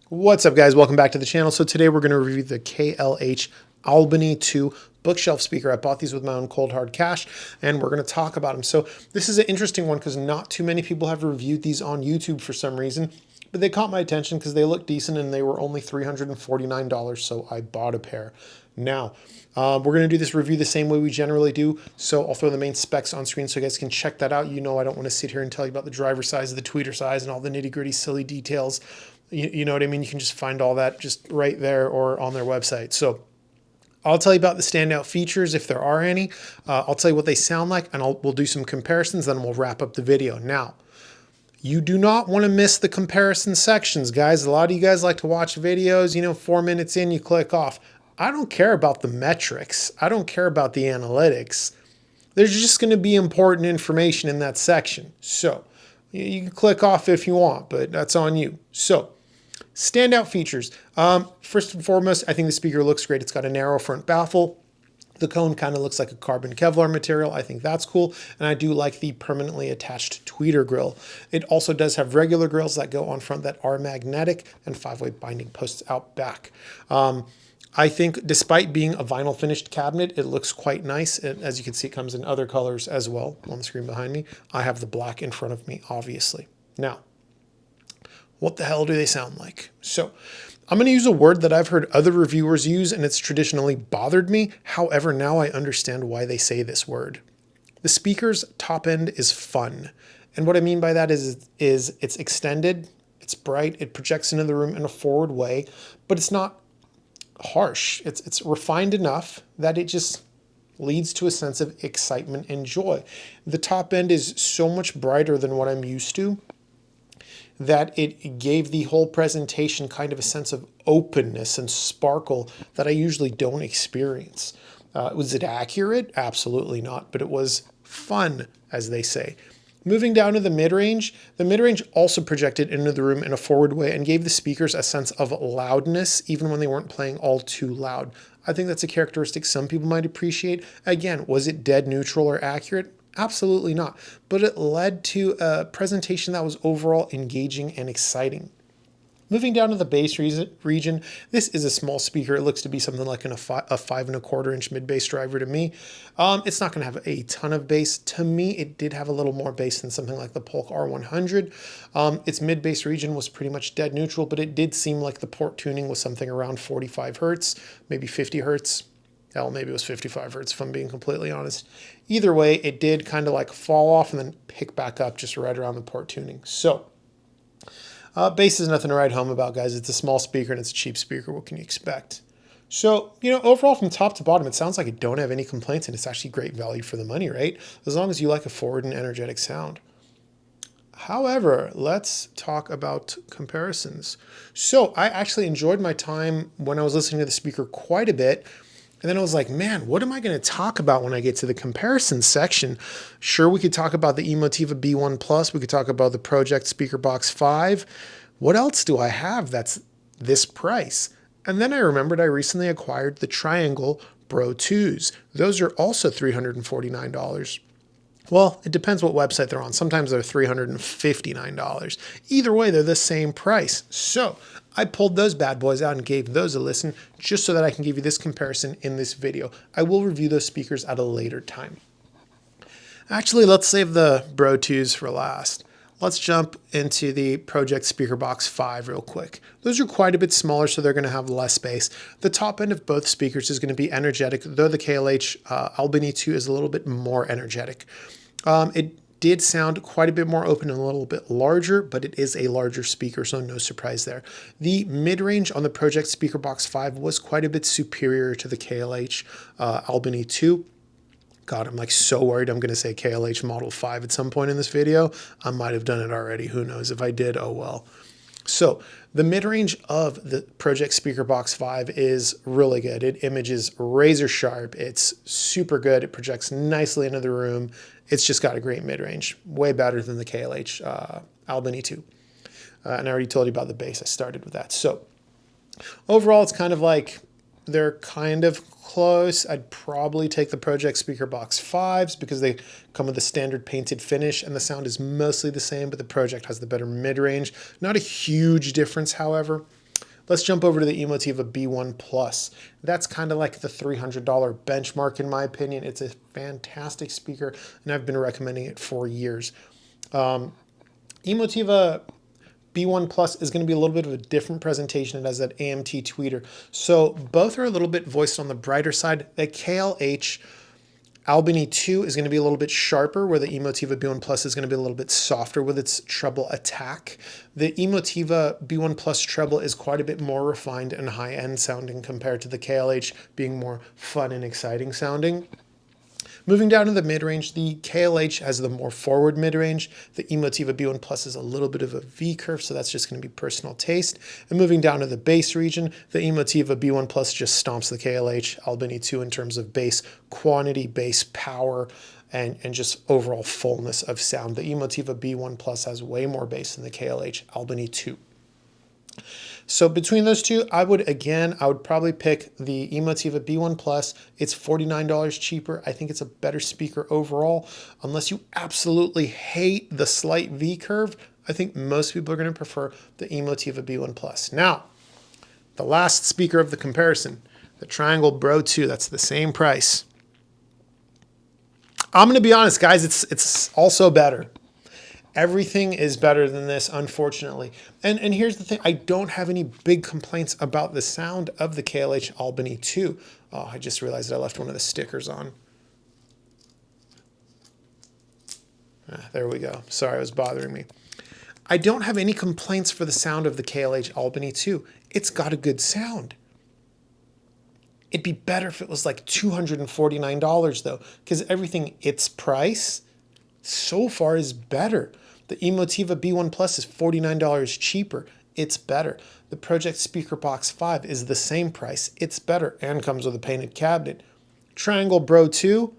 What's up, guys? Welcome back to the channel. So today we're going to review the KLH Albany 2 bookshelf speaker. I bought these with my own cold hard cash, and we're going to talk about them. So this is an interesting one because not too many people have reviewed these on YouTube for some reason, but they caught my attention because they look decent and they were only $349, so I bought a pair. Now, we're going to do this review the same way we generally do, so I'll throw the main specs on screen so you guys can check that out. You know I don't want to sit here and tell you about the driver size, the tweeter size, and all the nitty-gritty silly details. You know what I mean? You can just find all that just right there or on their website. So I'll tell you about the standout features if there are any. I'll tell you what they sound like, and we'll do some comparisons, then we'll wrap up the video. Now, you do not want to miss the comparison sections, guys. A lot of you guys like to watch videos, 4 minutes in, you click off. I don't care about the metrics. I don't care about the analytics. There's just going to be important information in that section. So you can click off if you want, but that's on you. So standout features. First and foremost, I think the speaker looks great. It's got a narrow front baffle. The cone kind of looks like a carbon Kevlar material. I think that's cool. And I do like the permanently attached tweeter grill. It also does have regular grills that go on front that are magnetic and 5-way binding posts out back. I think despite being a vinyl finished cabinet, it looks quite nice. And as you can see, it comes in other colors as well on the screen behind me. I have the black in front of me, obviously. Now, what the hell do they sound like? So I'm going to use a word that I've heard other reviewers use, and it's traditionally bothered me. However, now I understand why they say this word. The speaker's top end is fun. And what I mean by that is it's extended, it's bright, it projects into the room in a forward way, but it's not harsh. It's refined enough that it just leads to a sense of excitement and joy. The top end is so much brighter than what I'm used to that it gave the whole presentation kind of a sense of openness and sparkle that I usually don't experience. Was it accurate? Absolutely not, but it was fun, as they say. Moving down to the mid-range also projected into the room in a forward way and gave the speakers a sense of loudness, even when they weren't playing all too loud. I think that's a characteristic some people might appreciate. Again, was it dead neutral or accurate? Absolutely not. But it led to a presentation that was overall engaging and exciting. Moving down to the bass region, this is a small speaker. It looks to be something like a 5¼ inch mid-bass driver to me. It's not going to have a ton of bass. To me, it did have a little more bass than something like the Polk R100. Its mid-bass region was pretty much dead neutral, but it did seem like the port tuning was something around 45 hertz, maybe 50 hertz. Hell, maybe it was 55 hertz if I'm being completely honest. Either way, it did kind of like fall off and then pick back up just right around the port tuning. So bass is nothing to write home about, guys. It's a small speaker and it's a cheap speaker. What can you expect? So, overall from top to bottom, it sounds like I don't have any complaints and it's actually great value for the money, right? As long as you like a forward and energetic sound. However, let's talk about comparisons. So I actually enjoyed my time when I was listening to the speaker quite a bit. And then I was like, man, what am I going to talk about when I get to the comparison section? Sure, we could talk about the Emotiva B1 Plus. We could talk about the Project Speaker Box 5. What else do I have that's this price? And then I remembered I recently acquired the Triangle Bro 2s. Those are also $349. Well, it depends what website they're on. Sometimes they're $359. Either way, they're the same price. So I pulled those bad boys out and gave those a listen just so that I can give you this comparison in this video. I will review those speakers at a later time. Actually, let's save the Bro 2s for last. Let's jump into the Project Speaker Box 5 real quick. Those are quite a bit smaller, so they're going to have less bass. The top end of both speakers is going to be energetic, though the KLH Albany 2 is a little bit more energetic. It did sound quite a bit more open and a little bit larger, but it is a larger speaker, so no surprise there. The mid-range on the Project Speaker Box 5 was quite a bit superior to the KLH Albany 2. God, I'm like so worried I'm going to say KLH Model 5 at some point in this video. I might have done it already. Who knows? If I did, oh well. So the mid-range of the Project Speaker Box 5 is really good. It images razor sharp. It's super good. It projects nicely into the room. It's just got a great mid-range. Way better than the KLH Albany 2. And I already told you about the bass. I started with that. So overall, it's kind of like they're kind of close. I'd probably take the Project Speaker Box 5s because they come with a standard painted finish and the sound is mostly the same, but the Project has the better mid-range. Not a huge difference, however. let's jump over to the Emotiva B1 Plus. That's kind of like the $300 benchmark in my opinion. It's a fantastic speaker, and I've been recommending it for years. Emotiva B1 Plus is going to be a little bit of a different presentation. It has that AMT tweeter. So both are a little bit voiced on the brighter side. The KLH Albany 2 is going to be a little bit sharper, where the Emotiva B1 Plus is going to be a little bit softer with its treble attack. The Emotiva B1 Plus treble is quite a bit more refined and high-end sounding compared to the KLH being more fun and exciting sounding. Moving down to the mid-range, the KLH has the more forward mid-range. The Emotiva B1 Plus is a little bit of a V curve, so that's just going to be personal taste. And moving down to the bass region, the Emotiva B1 Plus just stomps the KLH Albany 2 in terms of bass quantity, bass power, and just overall fullness of sound. The Emotiva B1 Plus has way more bass than the KLH Albany 2. So between those two, I would probably pick the Emotiva B1 Plus. It's $49 cheaper. I think it's a better speaker overall. Unless you absolutely hate the slight V curve, I think most people are going to prefer the Emotiva B1 Plus. Now, the last speaker of the comparison, the Triangle Bro 2, that's the same price. I'm going to be honest, guys, it's also better. Everything is better than this, unfortunately. And here's the thing. I don't have any big complaints about the sound of the KLH Albany 2. Oh, I just realized I left one of the stickers on. There we go. Sorry, it was bothering me. I don't have any complaints for the sound of the KLH Albany 2. It's got a good sound. It'd be better if it was like $249 though, because everything its price so far is better. The Emotiva B1 Plus is $49 cheaper. It's better. The Project Speaker Box 5 is the same price. It's better and comes with a painted cabinet. Triangle Bro 2,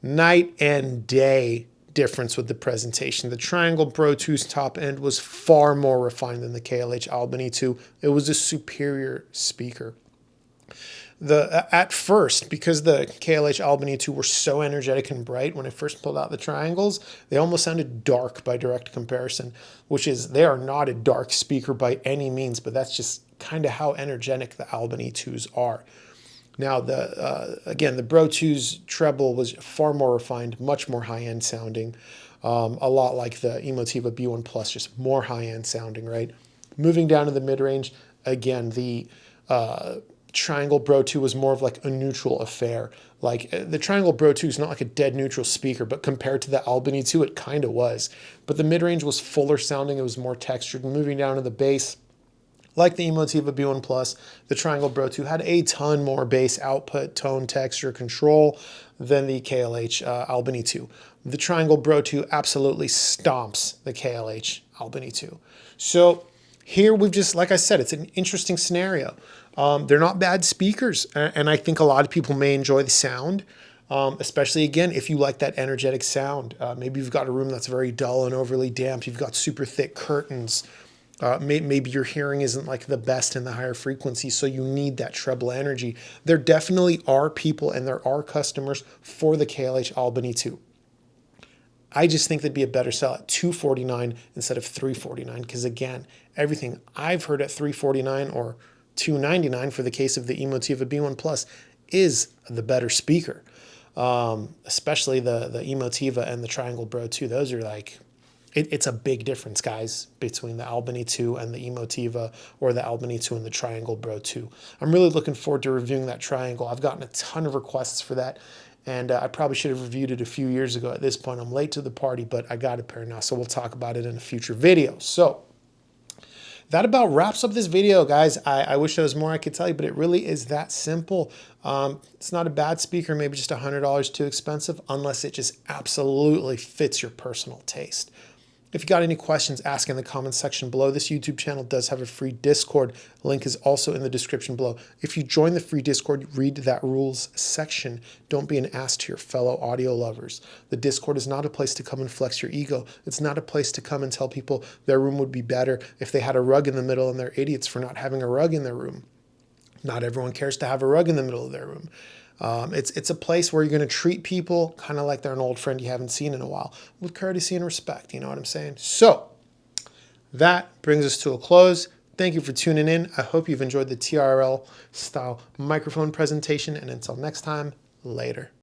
night and day difference with the presentation. The Triangle Bro 2's top end was far more refined than the KLH Albany 2. It was a superior speaker. At first, because the KLH Albany 2 were so energetic and bright, when I first pulled out the triangles, they almost sounded dark by direct comparison, which is, they are not a dark speaker by any means, but that's just kind of how energetic the Albany 2s are. Now, again, the Bro 2's treble was far more refined, much more high-end sounding, a lot like the Emotiva B1 Plus, just more high-end sounding, right? Moving down to the mid-range, again, the Triangle Bro 2 was more of like a neutral affair. Like the Triangle Bro 2 is not like a dead neutral speaker, but compared to the Albany 2, it kind of was. But the mid-range was fuller sounding. It was more textured. And moving down to the bass, like the Emotiva B1 Plus, the Triangle Bro 2 had a ton more bass output, tone, texture, control than the KLH Albany 2. The Triangle Bro 2 absolutely stomps the KLH Albany 2. So here we've just, like I said, it's an interesting scenario. They're not bad speakers, and I think a lot of people may enjoy the sound, especially, again, if you like that energetic sound. Maybe you've got a room that's very dull and overly damped. You've got super thick curtains. Maybe your hearing isn't like the best in the higher frequency, so you need that treble energy. There definitely are people and there are customers for the KLH Albany 2. I just think they'd be a better sell at $249 instead of $349, because again, everything I've heard at $349 or $299 for the case of the Emotiva B1 Plus is the better speaker. Especially the Emotiva and the Triangle Bro 2. Those are like, it's a big difference, guys, between the Albany 2 and the Emotiva, or the Albany 2 and the Triangle Bro 2. I'm really looking forward to reviewing that Triangle. I've gotten a ton of requests for that, and I probably should have reviewed it a few years ago. At this point, I'm late to the party, but I got a pair now, so we'll talk about it in a future video. So that about wraps up this video, guys. I wish there was more I could tell you, but it really is that simple. It's not a bad speaker, maybe just $100 too expensive, unless it just absolutely fits your personal taste. If you got any questions, ask in the comments section below. This YouTube channel does have a free Discord. Link is also in the description below. If you join the free Discord, read that rules section. Don't be an ass to your fellow audio lovers. The Discord is not a place to come and flex your ego. It's not a place to come and tell people their room would be better if they had a rug in the middle and they're idiots for not having a rug in their room. Not everyone cares to have a rug in the middle of their room. It's a place where you're going to treat people kind of like they're an old friend you haven't seen in a while, with courtesy and respect. You know what I'm saying? So that brings us to a close. Thank you for tuning in. I hope you've enjoyed the TRL style microphone presentation, and until next time, later.